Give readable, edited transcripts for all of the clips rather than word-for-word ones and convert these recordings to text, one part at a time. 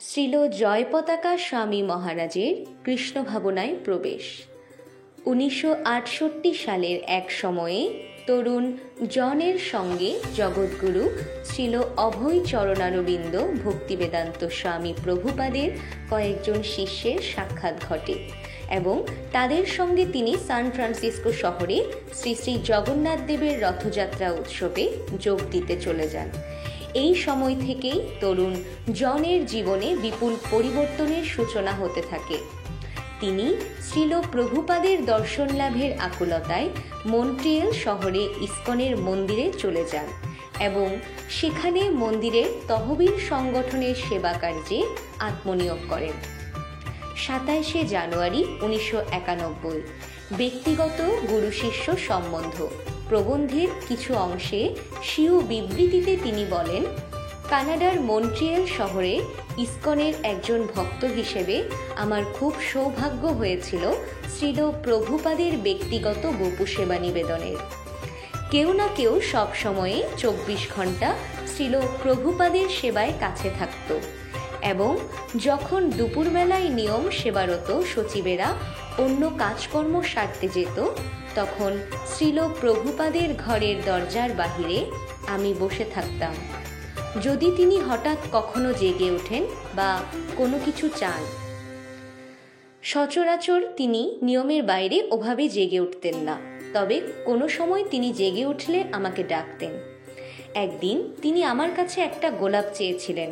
শ্রীল জয়পতাকা স্বামী মহারাজের কৃষ্ণ ভাবনায় প্রবেশ। 1968 সালের এক সময়ে তরুণ জনের সঙ্গে জগৎগুরু শ্রীল অভয় চরণারবিন্দ ভক্তিবেদান্ত স্বামী প্রভুপাদের কয়েকজন শিষ্যের সাক্ষাৎ ঘটে এবং তাদের সঙ্গে তিনি সান ফ্রান্সিসকো শহরে শ্রী শ্রী জগন্নাথ দেবের রথযাত্রা উৎসবে যোগ দিতে চলে যান। এই সময় থেকেই তরুণ জনের জীবনে বিপুল পরিবর্তনের সূচনা হতে থাকে। তিনি শ্রীল প্রভুপাদের দর্শন লাভের আকুলতায় মন্ট্রিয়েল শহরে ইসকনের মন্দিরে চলে যান এবং সেখানে মন্দিরের তহবিল সংগঠনের সেবা কার্যে আত্মনিয়োগ করেন। 27 জানুয়ারি 1991 ব্যক্তিগত গুরু শিষ্য সম্বন্ধ প্রবন্ধের কিছু অংশে স্বীয় বিবৃতিতে তিনি বলেন, কানাডার মন্ট্রিয়েল শহরে ইসকনের একজন ভক্ত হিসেবে আমার খুব সৌভাগ্য হয়েছিল শ্রীল প্রভুপাদের ব্যক্তিগত গোপু সেবা নিবেদনের। কেউ না কেউ সব সময়ে 24 ঘন্টা শ্রীল প্রভুপাদের সেবায় কাছে থাকত এবং যখন দুপুরবেলায় নিয়ম সেবারত সচিবেরা অন্য কাজকর্ম সারতে যেত তখন শ্রীল প্রভুপাদের ঘরের দরজার বাহিরে আমি বসে থাকতাম। যদি তিনি হঠাৎ কখনো জেগে ওঠেন বা কোনো কিছু চান। সচরাচর তিনি নিয়মের বাইরে ওভাবে জেগে উঠতেন না, তবে কোনো সময় তিনি জেগে উঠলে আমাকে ডাকতেন। একদিন তিনি আমার কাছে একটা গোলাপ চেয়েছিলেন।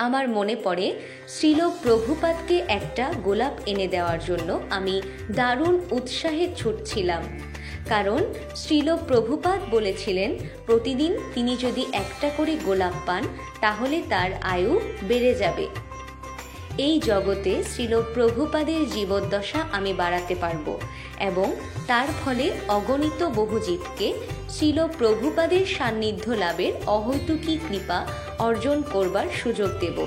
আমার মনে পড়ে শ্রীল প্রভুপাদকে একটা গোলাপ এনে দেওয়ার জন্য আমি দারুণ উৎসাহে ছুটছিলাম, কারণ শ্রীল প্রভুপাদ বলেছিলেন প্রতিদিন তিনি যদি একটা করে গোলাপ পান তাহলে তার আয়ু বেড়ে যাবে। এই জগতে শ্রীল প্রভুপাদের জীবদ্দশা আমি বাড়াতে পারব এবং তার ফলে অগণিত বহু জীবকে শ্রীল প্রভুপাদের সান্নিধ্য লাভের অহৈতুকী কৃপা অর্জন করবার সুযোগ দেব।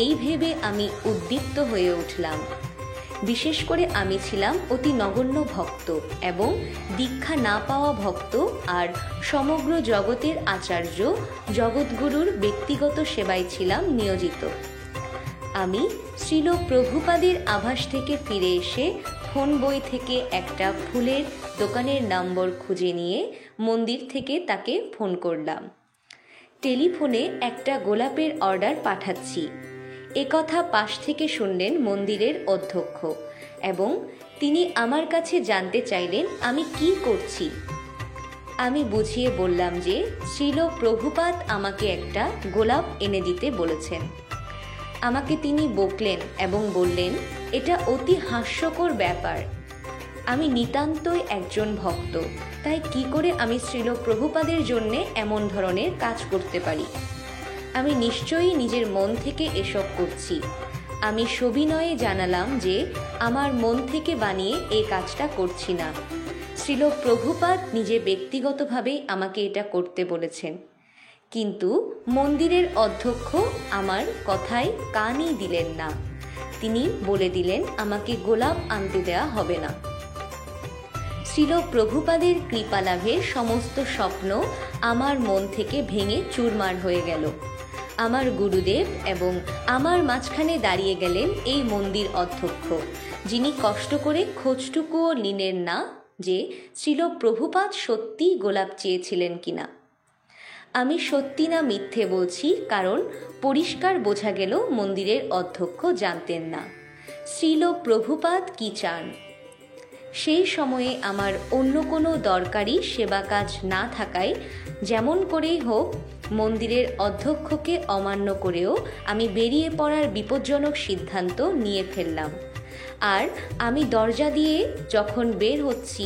এই ভেবে আমি উদ্দীপ্ত হয়ে উঠলাম। বিশেষ করে আমি ছিলাম অতি নগণ্য ভক্ত এবং দীক্ষা না পাওয়া ভক্ত আর সমগ্র জগতের আচার্য জগৎগুরুর ব্যক্তিগত সেবায় ছিলাম নিয়োজিত। আমি শ্রীল প্রভুপাদের আভাস থেকে ফিরে এসে ফোন বই থেকে একটা ফুলের দোকানের নম্বর খুঁজে নিয়ে মন্দির থেকে তাকে ফোন করলাম। টেলিফোনে একটা গোলাপের অর্ডার পাঠাচ্ছি একথা পাশ থেকে শুনলেন মন্দিরের অধ্যক্ষ এবং তিনি আমার কাছে জানতে চাইলেন আমি কি করছি। আমি বুঝিয়ে বললাম যে শ্রীল প্রভুপাদ আমাকে একটা গোলাপ এনে দিতে বলেছেন। আমাকে তিনি বকলেন এবং বললেন, এটা অতি হাস্যকর ব্যাপার। আমি নিতান্তই একজন ভক্ত, তাই কি করে আমি শ্রীল প্রভুপাদের জন্যে এমন ধরনের কাজ করতে পারি? আমি নিশ্চয়ই নিজের মন থেকে এসব করছি। আমি সবিনয়ে জানালাম যে আমার মন থেকে বানিয়ে এই কাজটা করছি না। শ্রীল প্রভুপাদ নিজে ব্যক্তিগতভাবেই আমাকে এটা করতে বলেছেন। কিন্তু মন্দিরের অধ্যক্ষ আমার কথায় কানই দিলেন না। তিনি বলে দিলেন আমাকে গোলাপ আনতে দেওয়া হবে না। শ্রীল প্রভুপাদের কৃপা লাভের সমস্ত স্বপ্ন আমার মন থেকে ভেঙে চুরমার হয়ে গেল। আমার গুরুদেব এবং আমার মাঝখানে দাঁড়িয়ে গেলেন এই মন্দির অধ্যক্ষ, যিনি কষ্ট করে খোঁজটুকুও নিলেন না যে শ্রীল প্রভুপাদ সত্যিই গোলাপ চেয়েছিলেন কিনা। আমি সত্যি না মিথ্যে বলছি, কারণ পরিষ্কার বোঝা গেল মন্দিরের অধ্যক্ষ জানতেন না শ্রীল প্রভুপাদ কি চান। সেই সময়ে আমার অন্য কোনো দরকারি সেবা কাজ না থাকায় যেমন করেই হোক মন্দিরের অধ্যক্ষকে অমান্য করেও আমি বেরিয়ে পড়ার বিপজ্জনক সিদ্ধান্ত নিয়ে ফেললাম। আর আমি দরজা দিয়ে যখন বের হচ্ছি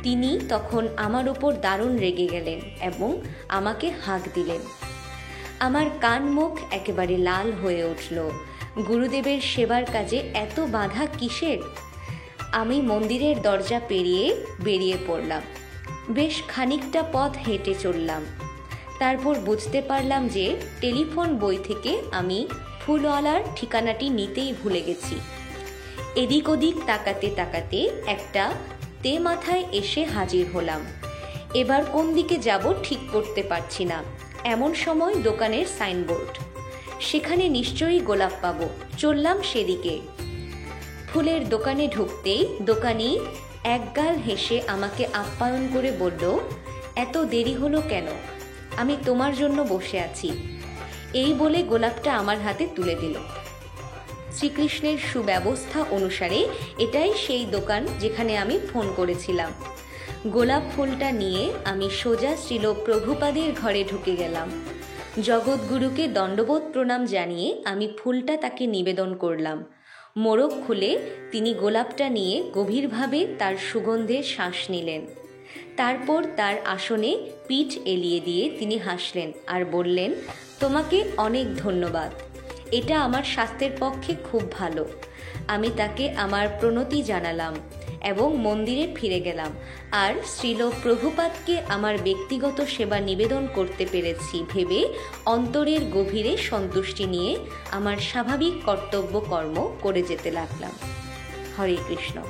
তিনি তখন আমার উপর দারুণ রেগে গেলেন এবং আমাকে হাঁক দিলেন। আমার কান মুখ একেবারে লাল হয়ে উঠল। গুরুদেবের সেবার কাজে এত বাধা কিসের? আমি মন্দিরের দরজা পেরিয়ে বেরিয়ে পড়লাম। বেশ খানিকটা পথ হেঁটে চললাম। তারপর বুঝতে পারলাম যে টেলিফোন বই থেকে আমি ফুলওয়ালার ঠিকানাটি নিতেই ভুলে গেছি। এদিক ওদিক তাকাতে তাকাতে একটা মাথায় এসে হাজির হলাম। এবার কোন দিকে যাব ঠিক করতে পারছি না। এমন সময় দোকানের সাইনবোর্ড, সেখানে নিশ্চয়ই গোলাপ পাবো। চললাম সেদিকে। ফুলের দোকানে ঢুকতেই দোকানি একগাল হেসে আমাকে আপ্যায়ন করে বলল, এত দেরি হলো কেন? আমি তোমার জন্য বসে আছি। এই বলে গোলাপটা আমার হাতে তুলে দিল। শ্রীকৃষ্ণের সুব্যবস্থা অনুসারে এটাই সেই দোকান যেখানে আমি ফোন করেছিলাম। গোলাপ ফুলটা নিয়ে আমি সোজা শ্রীল প্রভুপাদের ঘরে ঢুকে গেলাম। জগৎগুরুকে দণ্ডবোধ প্রণাম জানিয়ে আমি ফুলটা তাকে নিবেদন করলাম। মোড়ক খুলে তিনি গোলাপটা নিয়ে গভীরভাবে তার সুগন্ধে শ্বাস নিলেন। তারপর তার আসনে পিঠ এলিয়ে দিয়ে তিনি হাসলেন আর বললেন, তোমাকে অনেক ধন্যবাদ। এটা আমার স্বাস্থ্যের পক্ষে খুব ভালো। আমি তাকে আমার প্রণতি জানালাম এবং মন্দিরে ফিরে গেলাম। আর শ্রীল প্রভুপাদকে আমার ব্যক্তিগত সেবা নিবেদন করতে পেরেছি ভেবে অন্তরের গভীরে সন্তুষ্টি নিয়ে আমার স্বাভাবিক কর্তব্য কর্ম করে যেতে লাগলাম। হরে কৃষ্ণ।